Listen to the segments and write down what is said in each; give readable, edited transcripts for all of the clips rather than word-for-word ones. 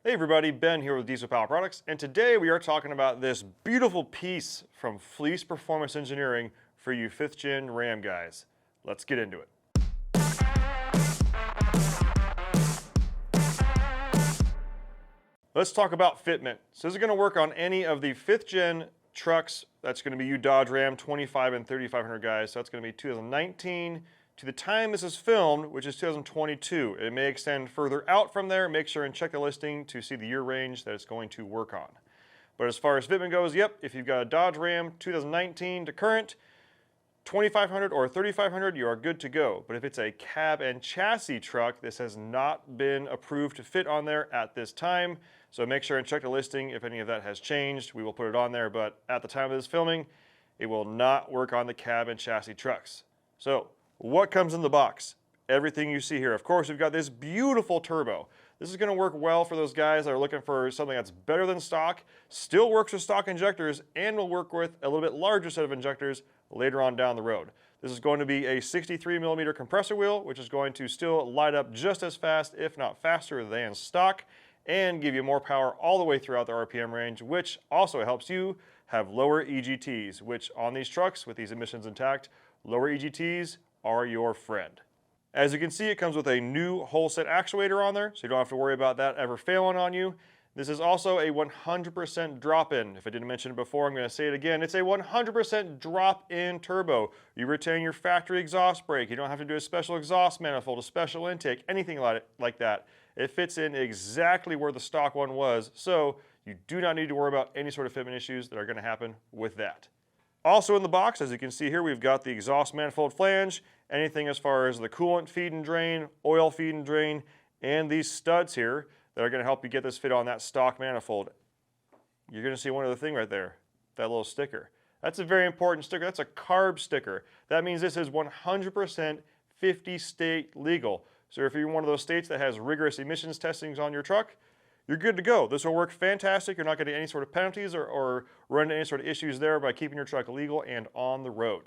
Hey everybody, Ben here with Diesel Power Products, and today we are talking about this beautiful piece from Fleece Performance Engineering for you 5th gen Ram guys. Let's get into it. Let's talk about fitment. So this is going to work on any of the 5th gen trucks. That's going to be you Dodge Ram 25 and 3500 guys. So that's going to be 2019 to the time this is filmed, which is 2022. It may extend further out from there. Make sure and check the listing to see the year range that it's going to work on. But as far as fitment goes, yep, if you've got a Dodge Ram 2019 to current, 2500 or 3500, you are good to go. But if it's a cab and chassis truck, this has not been approved to fit on there at this time. So make sure and check the listing if any of that has changed. We will put it on there, but at the time of this filming, it will not work on the cab and chassis trucks. So what comes in the box? Everything you see here. Of course, we've got this beautiful turbo. This is going to work well for those guys that are looking for something that's better than stock, still works with stock injectors, and will work with a little bit larger set of injectors later on down the road. This is going to be a 63mm compressor wheel, which is going to still light up just as fast, if not faster than stock, and give you more power all the way throughout the RPM range, which also helps you have lower EGTs, which on these trucks with these emissions intact, lower EGTs are your friend. As you can see, it comes with a new whole set actuator on there, so you don't have to worry about that ever failing on you. This is also a 100% drop-in. If I didn't mention it before, I'm going to say it again. It's a 100% drop-in turbo. You retain your factory exhaust brake. You don't have to do a special exhaust manifold, a special intake, anything like that. It fits in exactly where the stock one was, so you do not need to worry about any sort of fitment issues that are going to happen with that. Also in the box, as you can see here, we've got the exhaust manifold flange, anything as far as the coolant feed and drain, oil feed and drain, and these studs here that are going to help you get this fit on that stock manifold. You're going to see one other thing right there, that little sticker. That's a very important sticker. That's a CARB sticker. That means this is 100% 50-state legal. So if you're in one of those states that has rigorous emissions testings on your truck, you're good to go. This will work fantastic. You're not going to get any sort of penalties or run into any sort of issues there by keeping your truck legal and on the road.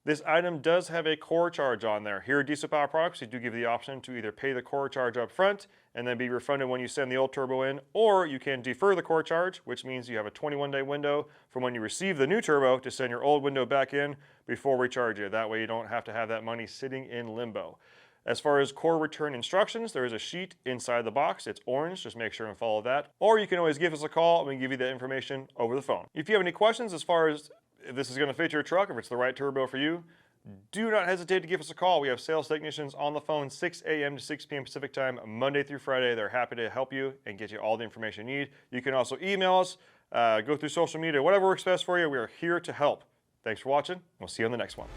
This item does have a core charge on there. Here at Diesel Power Products, you do give you the option to either pay the core charge up front and then be refunded when you send the old turbo in, or you can defer the core charge, which means you have a 21-day window from when you receive the new turbo to send your old window back in before we charge you. That way you don't have to have that money sitting in limbo. As far as core return instructions, there is a sheet inside the box. It's orange, just make sure and follow that. Or you can always give us a call and we can give you that information over the phone. If you have any questions as far as if this is going to fit your truck, if it's the right turbo for you, do not hesitate to give us a call. We have sales technicians on the phone 6 a.m. to 6 p.m. Pacific time, Monday through Friday. They're happy to help you and get you all the information you need. You can also email us, go through social media, whatever works best for you. We are here to help. Thanks for watching. We'll see you on the next one.